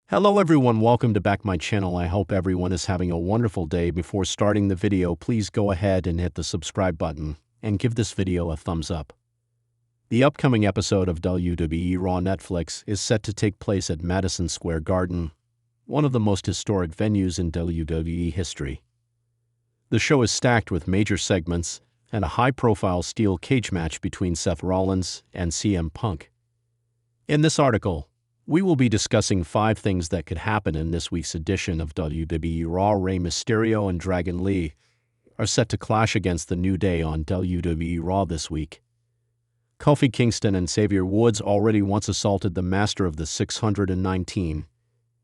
Hello everyone, welcome to back my channel. I hope everyone is having a wonderful day. Before starting the video, please go ahead and hit the subscribe button and give this video a thumbs up. The upcoming episode of WWE Raw Netflix is set to take place at Madison Square Garden, one of the most historic venues in WWE history. The show is stacked with major segments and a high-profile steel cage match between Seth Rollins and CM Punk. In this article, we will be discussing 5 things that could happen in this week's edition of WWE Raw. Rey Mysterio and Dragon Lee are set to clash against the New Day on WWE Raw this week. Kofi Kingston and Xavier Woods already once assaulted the master of the 619,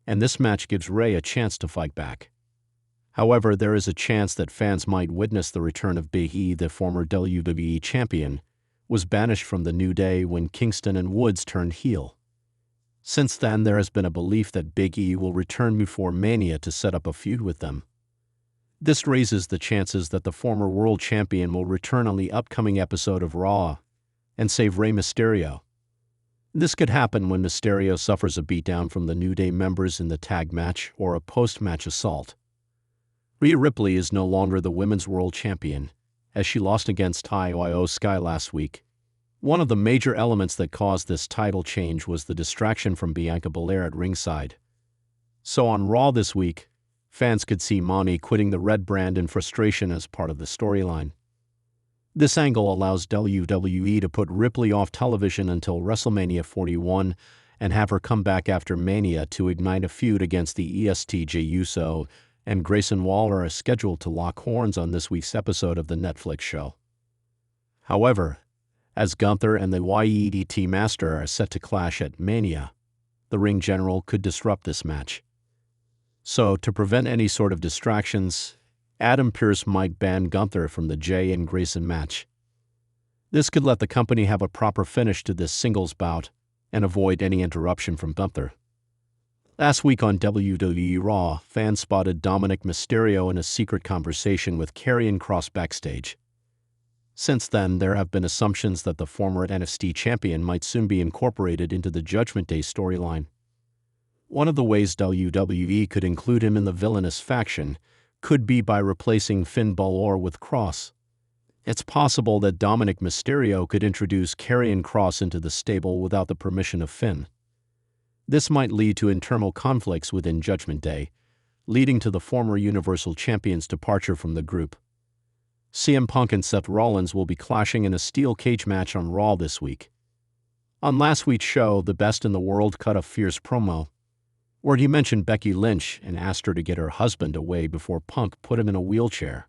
and this match gives Rey a chance to fight back. However, there is a chance that fans might witness the return of Big E. The former WWE champion was banished from the New Day when Kingston and Woods turned heel. Since then, there has been a belief that Big E will return before Mania to set up a feud with them. This raises the chances that the former world champion will return on the upcoming episode of Raw and save Rey Mysterio. This could happen when Mysterio suffers a beatdown from the New Day members in the tag match or a post-match assault. Rhea Ripley is no longer the women's world champion, as she lost against Io Sky last week. One of the major elements that caused this title change was the distraction from Bianca Belair at ringside. So on Raw this week, fans could see Mommy quitting the red brand in frustration as part of the storyline. This angle allows WWE to put Ripley off television until WrestleMania 41 and have her come back after Mania to ignite a feud against the EST. Jey Uso and Grayson Waller are scheduled to lock horns on this week's episode of the Netflix show. However, as Gunther and the YEDT Master are set to clash at Mania, the Ring General could disrupt this match. So, to prevent any sort of distractions, Adam Pearce might ban Gunther from the Jey and Grayson match. This could let the company have a proper finish to this singles bout and avoid any interruption from Gunther. Last week on WWE Raw, fans spotted Dominic Mysterio in a secret conversation with Karrion Kross backstage. Since then, there have been assumptions that the former NXT champion might soon be incorporated into the Judgment Day storyline. One of the ways WWE could include him in the villainous faction could be by replacing Finn Balor with Kross. It's possible that Dominic Mysterio could introduce Karrion Kross into the stable without the permission of Finn. This might lead to internal conflicts within Judgment Day, leading to the former Universal Champion's departure from the group. CM Punk and Seth Rollins will be clashing in a steel cage match on Raw this week. On last week's show, the Best in the World cut a fierce promo, where he mentioned Becky Lynch and asked her to get her husband away before Punk put him in a wheelchair.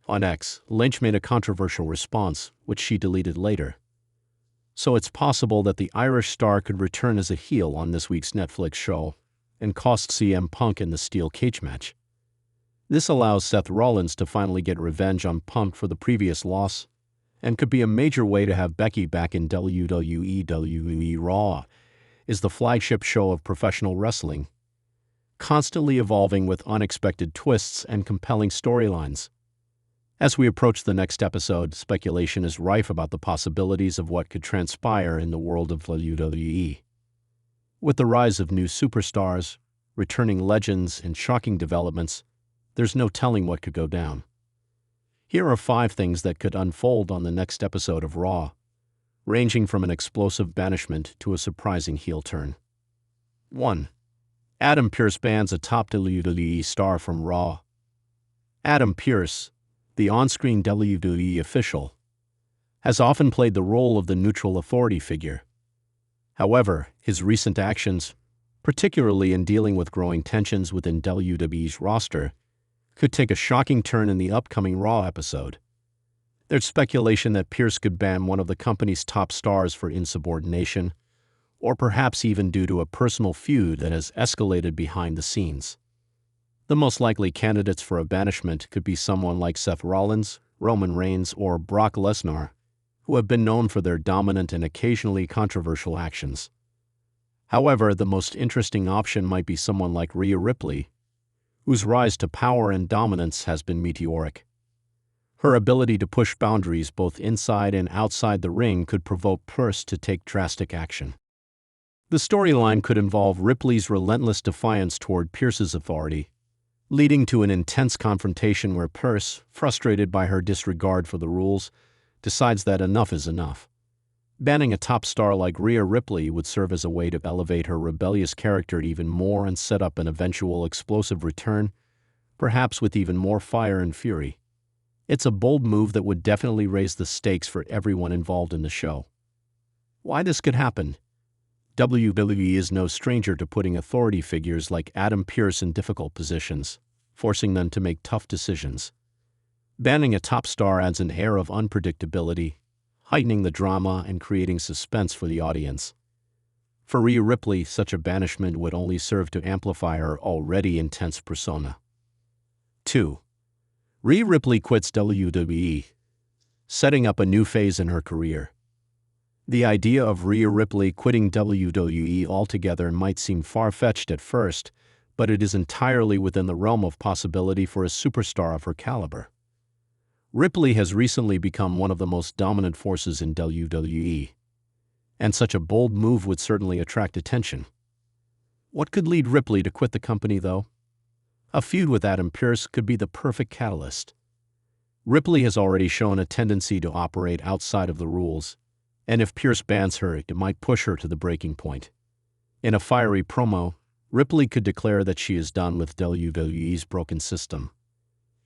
On X, Lynch made a controversial response, which she deleted later. So it's possible that the Irish star could return as a heel on this week's Netflix show and cost CM Punk in the steel cage match. This allows Seth Rollins to finally get revenge on Punk for the previous loss, and could be a major way to have Becky back in WWE. WWE Raw is the flagship show of professional wrestling, constantly evolving with unexpected twists and compelling storylines. As we approach the next episode, speculation is rife about the possibilities of what could transpire in the world of WWE. With the rise of new superstars, returning legends, and shocking developments, there's no telling what could go down. Here are 5 things that could unfold on the next episode of Raw, ranging from an explosive banishment to a surprising heel turn. 1. Adam Pearce bans a top WWE star from Raw. Adam Pearce, the on-screen WWE official, has often played the role of the neutral authority figure. However, his recent actions, particularly in dealing with growing tensions within WWE's roster, could take a shocking turn in the upcoming Raw episode. There's speculation that Pearce could ban one of the company's top stars for insubordination, or perhaps even due to a personal feud that has escalated behind the scenes. The most likely candidates for a banishment could be someone like Seth Rollins, Roman Reigns, or Brock Lesnar, who have been known for their dominant and occasionally controversial actions. However, the most interesting option might be someone like Rhea Ripley, whose rise to power and dominance has been meteoric. Her ability to push boundaries both inside and outside the ring could provoke Pearce to take drastic action. The storyline could involve Ripley's relentless defiance toward Pearce's authority, leading to an intense confrontation where Pearce, frustrated by her disregard for the rules, decides that enough is enough. Banning a top star like Rhea Ripley would serve as a way to elevate her rebellious character even more and set up an eventual explosive return, perhaps with even more fire and fury. It's a bold move that would definitely raise the stakes for everyone involved in the show. Why this could happen? WWE is no stranger to putting authority figures like Adam Pearce in difficult positions, forcing them to make tough decisions. Banning a top star adds an air of unpredictability, heightening the drama and creating suspense for the audience. For Rhea Ripley, such a banishment would only serve to amplify her already intense persona. 2. Rhea Ripley quits WWE, setting up a new phase in her career. The idea of Rhea Ripley quitting WWE altogether might seem far-fetched at first, but it is entirely within the realm of possibility for a superstar of her caliber. Ripley has recently become one of the most dominant forces in WWE, and such a bold move would certainly attract attention. What could lead Ripley to quit the company, though? A feud with Adam Pearce could be the perfect catalyst. Ripley has already shown a tendency to operate outside of the rules, and if Pearce bans her, it might push her to the breaking point. In a fiery promo, Ripley could declare that she is done with WWE's broken system.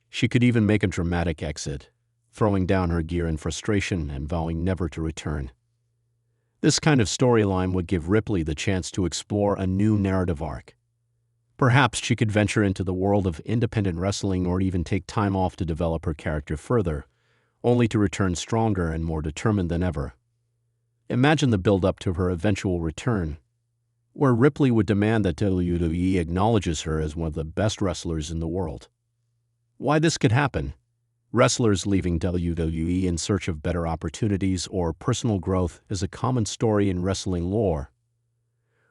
She could even make a dramatic exit, throwing down her gear in frustration and vowing never to return. This kind of storyline would give Ripley the chance to explore a new narrative arc. Perhaps she could venture into the world of independent wrestling or even take time off to develop her character further, only to return stronger and more determined than ever. Imagine the build-up to her eventual return, where Ripley would demand that WWE acknowledges her as one of the best wrestlers in the world. Why this could happen? Wrestlers leaving WWE in search of better opportunities or personal growth is a common story in wrestling lore.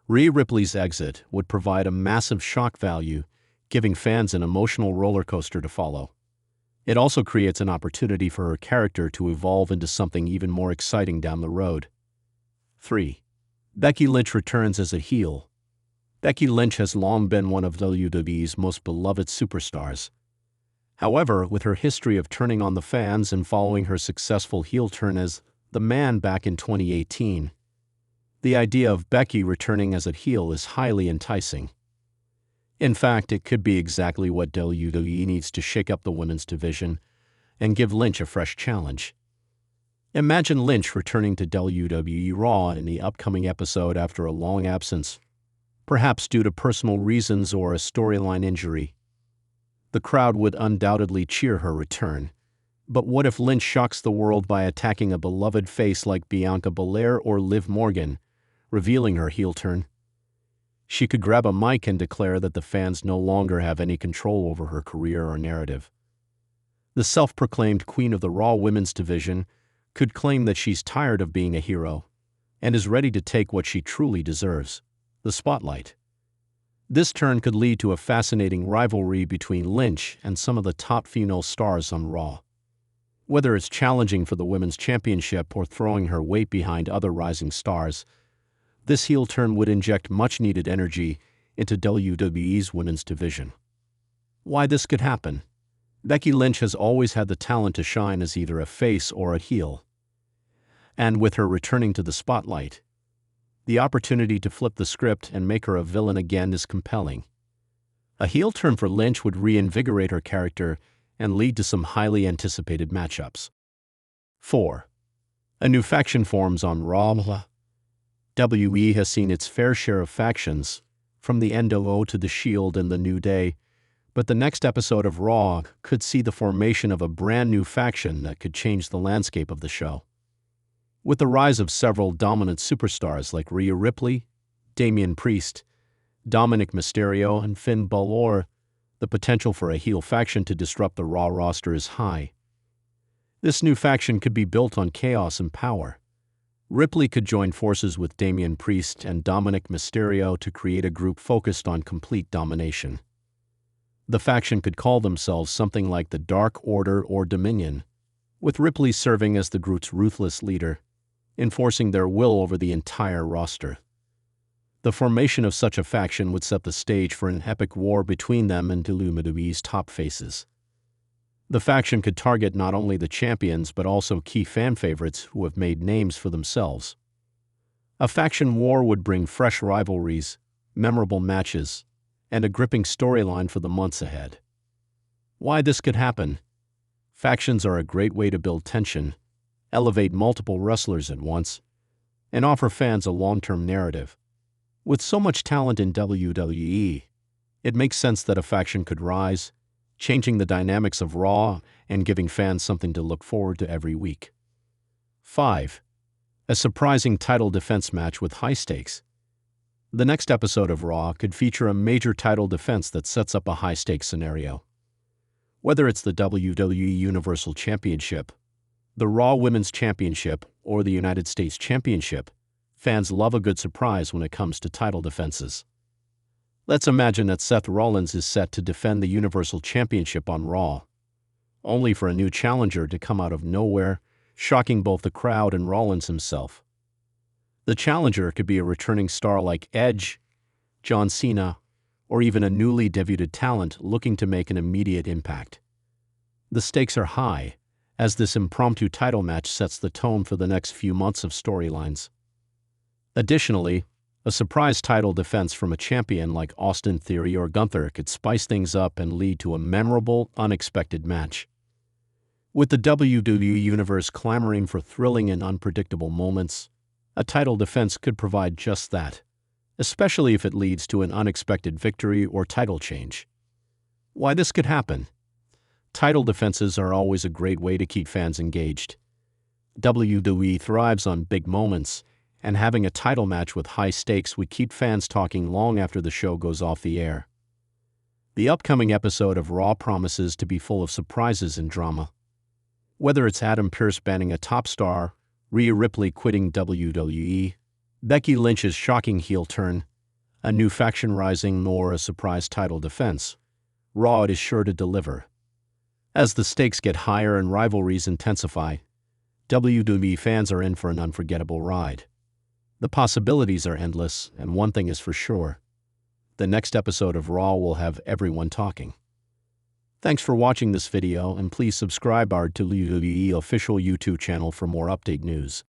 Rhea Ripley's exit would provide a massive shock value, giving fans an emotional roller coaster to follow. It also creates an opportunity for her character to evolve into something even more exciting down the road. 3. Becky Lynch returns as a heel. Becky Lynch has long been one of WWE's most beloved superstars. However, with her history of turning on the fans and following her successful heel turn as The Man back in 2018, the idea of Becky returning as a heel is highly enticing. In fact, it could be exactly what WWE needs to shake up the women's division and give Lynch a fresh challenge. Imagine Lynch returning to WWE Raw in the upcoming episode after a long absence, perhaps due to personal reasons or a storyline injury. The crowd would undoubtedly cheer her return. But what if Lynch shocks the world by attacking a beloved face like Bianca Belair or Liv Morgan, revealing her heel turn? She could grab a mic and declare that the fans no longer have any control over her career or narrative. The self-proclaimed queen of the Raw women's division could claim that she's tired of being a hero and is ready to take what she truly deserves, the spotlight. This turn could lead to a fascinating rivalry between Lynch and some of the top female stars on Raw. Whether it's challenging for the women's championship or throwing her weight behind other rising stars, this heel turn would inject much-needed energy into WWE's women's division. Why this could happen? Becky Lynch has always had the talent to shine as either a face or a heel. And with her returning to the spotlight, the opportunity to flip the script and make her a villain again is compelling. A heel turn for Lynch would reinvigorate her character and lead to some highly anticipated matchups. 4. A new faction forms on Raw. WWE has seen its fair share of factions, from the NWO to the Shield and the New Day, but the next episode of Raw could see the formation of a brand new faction that could change the landscape of the show. With the rise of several dominant superstars like Rhea Ripley, Damian Priest, Dominic Mysterio, and Finn Balor, the potential for a heel faction to disrupt the Raw roster is high. This new faction could be built on chaos and power. Ripley could join forces with Damian Priest and Dominic Mysterio to create a group focused on complete domination. The faction could call themselves something like the Dark Order or Dominion, with Ripley serving as the group's ruthless leader, enforcing their will over the entire roster. The formation of such a faction would set the stage for an epic war between them and WWE's top faces. The faction could target not only the champions but also key fan favorites who have made names for themselves. A faction war would bring fresh rivalries, memorable matches, and a gripping storyline for the months ahead. Why this could happen? Factions are a great way to build tension, elevate multiple wrestlers at once, and offer fans a long-term narrative. With so much talent in WWE, it makes sense that a faction could rise, changing the dynamics of Raw and giving fans something to look forward to every week. 5. A surprising title defense match with high stakes. The next episode of Raw could feature a major title defense that sets up a high-stakes scenario. Whether it's the WWE Universal Championship, the Raw Women's Championship, or the United States Championship, fans love a good surprise when it comes to title defenses. Let's imagine that Seth Rollins is set to defend the Universal Championship on Raw, only for a new challenger to come out of nowhere, shocking both the crowd and Rollins himself. The challenger could be a returning star like Edge, John Cena, or even a newly debuted talent looking to make an immediate impact. The stakes are high, as this impromptu title match sets the tone for the next few months of storylines. Additionally, a surprise title defense from a champion like Austin Theory or Gunther could spice things up and lead to a memorable, unexpected match. With the WWE Universe clamoring for thrilling and unpredictable moments, a title defense could provide just that, especially if it leads to an unexpected victory or title change. Why this could happen? Title defenses are always a great way to keep fans engaged. WWE thrives on big moments, and having a title match with high stakes would keep fans talking long after the show goes off the air. The upcoming episode of Raw promises to be full of surprises and drama. Whether it's Adam Pearce banning a top star, Rhea Ripley quitting WWE, Becky Lynch's shocking heel turn, a new faction rising, or a surprise title defense, Raw is sure to deliver. As the stakes get higher and rivalries intensify, WWE fans are in for an unforgettable ride. The possibilities are endless, and one thing is for sure: the next episode of Raw will have everyone talking. Thanks for watching this video, and please subscribe our WWE official YouTube channel for more update news.